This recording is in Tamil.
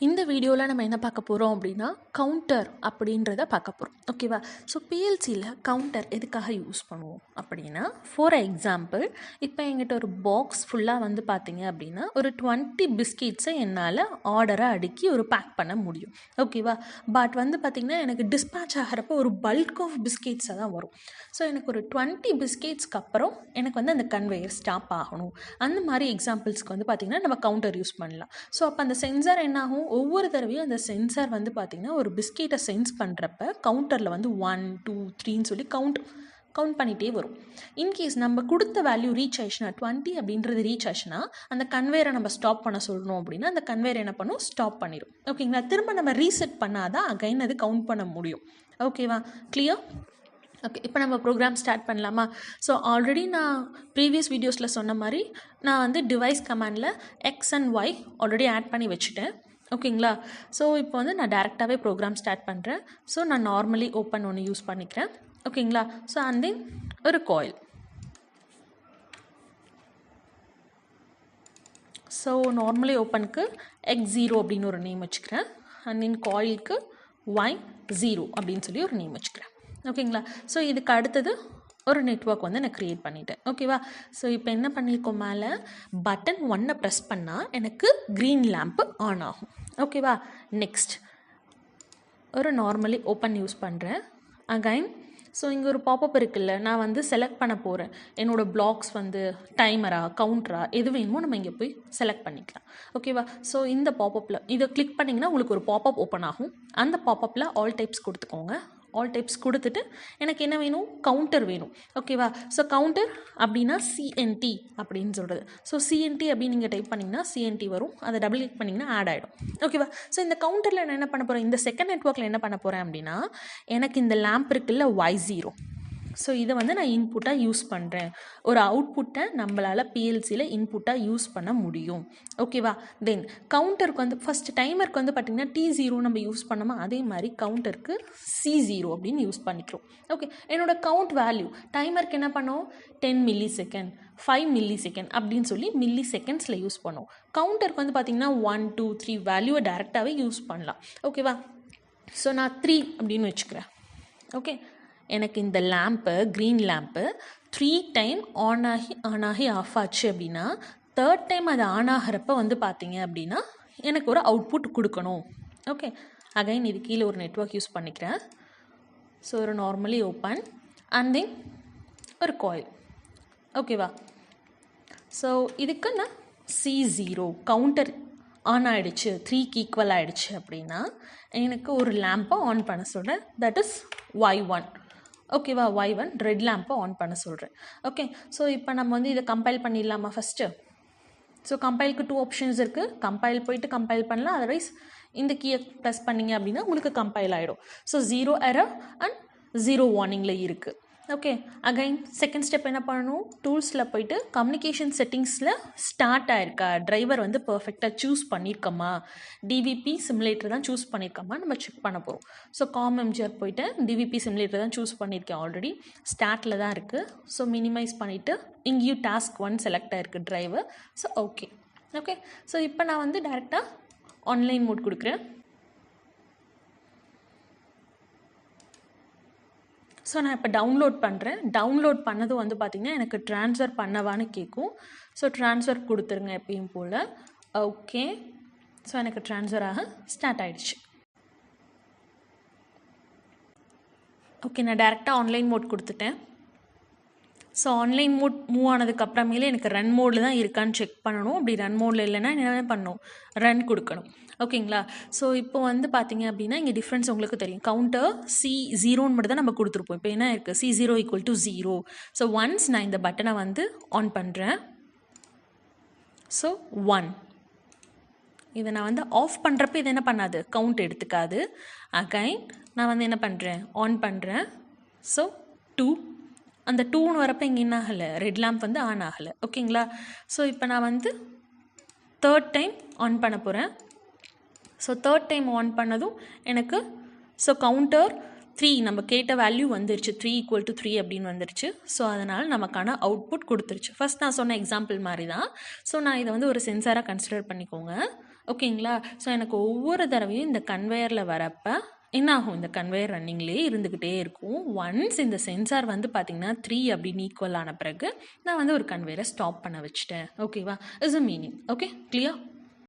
இந்த வீடியோவில் நம்ம என்ன பார்க்க போகிறோம் அப்படின்னா கவுண்டர் அப்படின்றத பார்க்க போகிறோம். ஓகேவா? ஸோ பிஎல்சியில் கவுண்டர் எதுக்காக யூஸ் பண்ணுவோம் அப்படின்னா, ஃபார் எக்ஸாம்பிள் இப்போ எங்கிட்ட ஒரு பாக்ஸ் ஃபுல்லாக வந்து பார்த்தீங்க அப்படின்னா ஒரு 20 பிஸ்கெட்ஸை என்னால் ஆர்டரை அடுக்கி ஒரு பேக் பண்ண முடியும். ஓகேவா? பட் வந்து பார்த்திங்கன்னா எனக்கு டிஸ்பேச் ஆகிறப்போ ஒரு பல்க் ஆஃப் பிஸ்கெட்ஸாக தான் வரும். ஸோ எனக்கு ஒரு 20 பிஸ்கெட்ஸ்க்கு அப்புறம் எனக்கு வந்து அந்த கன்வேயர் ஸ்டாப் ஆகணும். அந்த மாதிரி எக்ஸாம்பிள்ஸ்க்கு வந்து பார்த்திங்கன்னா நம்ம கவுண்டர் யூஸ் பண்ணலாம். ஸோ அப்போ அந்த சென்சார் என்னாகும், ஒவ்வொரு தடவையும் அந்த சென்சார் வந்து பார்த்திங்கன்னா ஒரு பிஸ்கெட்டை சென்ஸ் பண்ணுறப்ப கவுண்டரில் வந்து 1 2 3ன்னு சொல்லி கவுண்ட் பண்ணிகிட்டே வரும். இன்கேஸ் நம்ம கொடுத்த வேல்யூ ரீச் ஆயிடுச்சுன்னா 20 அப்படின்றது ரீச் ஆச்சுன்னா அந்த கன்வேயரை நம்ம ஸ்டாப் பண்ண சொல்லணும் அப்படின்னா அந்த கன்வேயர் என்ன பண்ணும், ஸ்டாப் பண்ணிடும். ஓகேங்களா? திரும்ப நம்ம ரீசெட் பண்ணாதான் அகைன் அது கவுண்ட் பண்ண முடியும். ஓகேவா? கிளியர்? ஓகே, இப்போ நம்ம ப்ரோக்ராம் ஸ்டார்ட் பண்ணலாமா? ஸோ ஆல்ரெடி நான் ப்ரீவியஸ் வீடியோஸில் சொன்ன மாதிரி நான் வந்து டிவைஸ் கமாண்டில் X and Y already add பண்ணி வச்சுட்டேன். ஓகேங்களா? ஸோ இப்போ வந்து நான் டேரெக்டாகவே ப்ரோக்ராம் ஸ்டார்ட் பண்ணுறேன். ஸோ நான் நார்மலி ஓப்பன் ஒன்று யூஸ் பண்ணிக்கிறேன். ஓகேங்களா? ஸோ அண்ட் தென் ஒரு காயில். ஸோ நார்மலி ஓப்பனுக்கு x0 அப்படின்னு ஒரு நேம் வச்சுக்கிறேன். அண்ட் தென் காயிலுக்கு y0 அப்படின்னு சொல்லி ஒரு நேம் வச்சுக்கிறேன். ஓகேங்களா? ஸோ இதுக்கு அடுத்தது ஒரு நெட்வொர்க் வந்து நான் க்ரியேட் பண்ணிட்டேன். ஓகேவா? ஸோ இப்போ என்ன பண்ணியிருக்கோம், மேலே பட்டன் 1 ப்ரெஸ் பண்ணால் எனக்கு க்ரீன் லேம்ப்பு ஆன் ஆகும். ஓகேவா? நெக்ஸ்ட் ஒரு நார்மலி ஓப்பன் யூஸ் பண்ணுறேன். அகைன் ஸோ இங்கே ஒரு பாப்பப் இருக்குல்ல, நான் வந்து செலக்ட் பண்ண போகிறேன். என்னோடய பிளாக்ஸ் வந்து டைமரா கவுண்டரா எது வேணுமோ நம்ம இங்கே போய் செலக்ட் பண்ணிக்கலாம். ஓகேவா? ஸோ இந்த பாப்பப்பில் இதை கிளிக் பண்ணிங்கன்னா உங்களுக்கு ஒரு பாப்பப் ஓப்பன் ஆகும். அந்த பாப்பப்பில் ஆல் டைப்ஸ் கொடுத்துக்கோங்க. ஆல் டைப்ஸ் கொடுத்துட்டு எனக்கு என்ன வேணும், கவுண்டர் வேணும். ஓகேவா? ஸோ கவுண்டர் அப்படின்னா சிஎன்டி அப்படின்னு சொல்கிறது. ஸோ சிஎன்டி அப்படின்னு நீங்கள் டைப் பண்ணிங்கன்னா சிஎன்டி வரும். அதை டபுள் கிளிக் பண்ணிங்கன்னா ஆட் ஆகிடும். ஓகேவா? ஸோ இந்த கவுண்டரில் நான் என்ன பண்ண போகிறேன், இந்த செகண்ட் நெட்வொர்க்கில் என்ன பண்ண போகிறேன் அப்படின்னா, எனக்கு இந்த லேம்ப் இருக்குல்ல y0, ஸோ இதை வந்து நான் இன்புட்டாக யூஸ் பண்ணுறேன். ஒரு அவுட்புட்டை நம்மளால் பிஎல்சியில் இன்புட்டாக யூஸ் பண்ண முடியும். ஓகேவா? தென் கவுண்டருக்கு வந்து ஃபஸ்ட்டு டைமருக்கு வந்து பார்த்திங்கன்னா T0 நம்ம யூஸ் பண்ணோமா, அதே மாதிரி கவுண்டருக்கு C0 அப்படின்னு யூஸ் பண்ணிக்கிறோம். ஓகே, என்னோடய கவுண்ட் வேல்யூ டைமருக்கு என்ன பண்ணோம், 10 மில்லி செகண்ட் 5 மில்லி செகண்ட் அப்படின்னு சொல்லி மில்லி செகண்ட்ஸில் யூஸ் பண்ணோம். கவுண்டருக்கு வந்து பார்த்திங்கன்னா 1 2 3 வேல்யூவை டேரெக்டாகவே யூஸ் பண்ணலாம். ஓகேவா? ஸோ நான் 3 அப்படின்னு வச்சுக்கிறேன். ஓகே, எனக்கு இந்த lamp green lamp 3 time on ஆகி ஆஃப் ஆச்சு அப்படின்னா, தேர்ட் டைம் அது ஆன் ஆகிறப்ப வந்து பார்த்தீங்க அப்படின்னா எனக்கு ஒரு அவுட்புட் கொடுக்கணும். ஓகே, அகைன் இது கீழே ஒரு நெட்வொர்க் யூஸ் பண்ணிக்கிறேன். ஸோ ஒரு நார்மலி ஓப்பன் அண்ட் தென் ஒரு காயில். ஓகேவா? ஸோ இதுக்கு நான் C0 கவுண்டர் ஆன் ஆகிடுச்சு, 3க்கு ஈக்குவல் ஆகிடுச்சு அப்படின்னா எனக்கு ஒரு லேம்பை ஆன் பண்ண சொல்கிறேன். That is Y1. ஓகேவா? Y1 ரெட் லேம்பை ஆன் பண்ண சொல்கிறேன். ஓகே, ஸோ இப்போ நம்ம வந்து இதை கம்பைல் பண்ணிடலாமா ஃபஸ்ட்டு? ஸோ கம்பைலுக்கு 2 ஆப்ஷன்ஸ் இருக்குது. கம்பைல் போயிட்டு கம்பைல் பண்ணலாம், அதர்வைஸ் இந்த கீயை ப்ரெஸ் பண்ணிங்க அப்படின்னா உங்களுக்கு கம்பைல் ஆகிடும். ஸோ 0 எரர் அண்ட் 0 வார்னிங்கில் இருக்குது. ஓகே, அகைன் செகண்ட் ஸ்டெப் என்ன பண்ணணும், டூல்ஸில் போய்ட்டு கம்யூனிகேஷன் செட்டிங்ஸில் ஸ்டார்ட் ஆயிருக்கா, டிரைவர் வந்து பர்ஃபெக்டாக சூஸ் பண்ணியிருக்கோமா, டிவிபி சிமுலேட்டர் தான் சூஸ் பண்ணியிருக்கோமா நம்ம செக் பண்ண போகிறோம். ஸோ காம்எம்ஜிஆர் போய்ட்டு டிவிபி சிமுலேட்டர் தான் சூஸ் பண்ணியிருக்கேன், ஆல்ரெடி ஸ்டார்ட்டில் தான் இருக்குது. ஸோ மினிமைஸ் பண்ணிவிட்டு இங்கேயும் டாஸ்க் 1 செலக்ட் ஆகிருக்கு driver. So okay. Okay, so இப்போ நான் வந்து டேரெக்டாக ஆன்லைன் மோட் கொடுக்குறேன். ஸோ நான் இப்போ டவுன்லோட் பண்ணுறேன். டவுன்லோட் பண்ணதும் வந்து பார்த்திங்கன்னா எனக்கு ட்ரான்ஸ்ஃபர் பண்ணவான்னு கேட்கும். ஸோ ட்ரான்ஸ்ஃபர் கொடுத்துருங்க எப்பயும் போல். ஓகே, ஸோ எனக்கு ட்ரான்ஸ்ஃபர் ஆக ஸ்டார்ட் ஆகிடுச்சு. ஓகே, நான் டேரெக்டாக ஆன்லைன் மோட் கொடுத்துட்டேன். ஸோ ஆன்லைன் மோட் மூவ் ஆனதுக்கப்புறமேலே எனக்கு ரன் மோடில் தான் இருக்கான்னு செக் பண்ணணும். அப்படி ரன் மோடில் இல்லைன்னா என்ன பண்ணணும், ரன் கொடுக்கணும். ஓகேங்களா? ஸோ இப்போ வந்து பார்த்தீங்க அப்படின்னா இங்கே டிஃப்ரென்ஸ் உங்களுக்கு தெரியும். கவுண்டர் C0 மட்டும் தான் நம்ம கொடுத்துருப்போம். இப்போ என்ன இருக்குது, C0 = 0. ஸோ ஒன்ஸ் நான் இந்த பட்டனை வந்து ஆன் பண்ணுறேன். ஸோ 1 இதை நான் வந்து ஆஃப் பண்ணுறப்ப இது என்ன பண்ணாது, கவுண்ட் எடுத்துக்காது. அகைன் நான் வந்து என்ன பண்ணுறேன், ஆன் பண்ணுறேன். ஸோ 2 அந்த 2ன்னு வரப்போ இங்கே என்ன ஆகலை, ரெட் லேம்ப் வந்து ஆன் ஆகலை. ஓகேங்களா? ஸோ இப்போ நான் வந்து தேர்ட் டைம் ஆன் பண்ண போகிறேன். ஸோ தேர்ட் டைம் ஆன் பண்ணதும் எனக்கு ஸோ கவுண்டர் 3 நம்ம கேட்ட வேல்யூ வந்துருச்சு, 3 = 3 அப்படின்னு வந்துருச்சு. ஸோ அதனால் நமக்கான அவுட்புட் கொடுத்துருச்சு. ஃபஸ்ட் நான் சொன்ன எக்ஸாம்பிள் மாதிரி தான். ஸோ நான் இதை வந்து ஒரு சென்சாராக கன்சிடர் பண்ணிக்கோங்க. ஓகேங்களா? ஸோ எனக்கு ஒவ்வொரு தடவையும் இந்த கன்வேயரில் வரப்போ என்ன ஆகும், இந்த கன்வேயர் ரன்னிங்லேயே இருந்துக்கிட்டே இருக்கும். ஒன்ஸ் இந்த சென்சார் வந்து பார்த்திங்கன்னா 3 அப்படின்னு ஈக்குவல் ஆன பிறகு நான் வந்து ஒரு கன்வேயரை ஸ்டாப் பண்ண வச்சுட்டேன். ஓகேவா? Is a meaning. Okay, clear?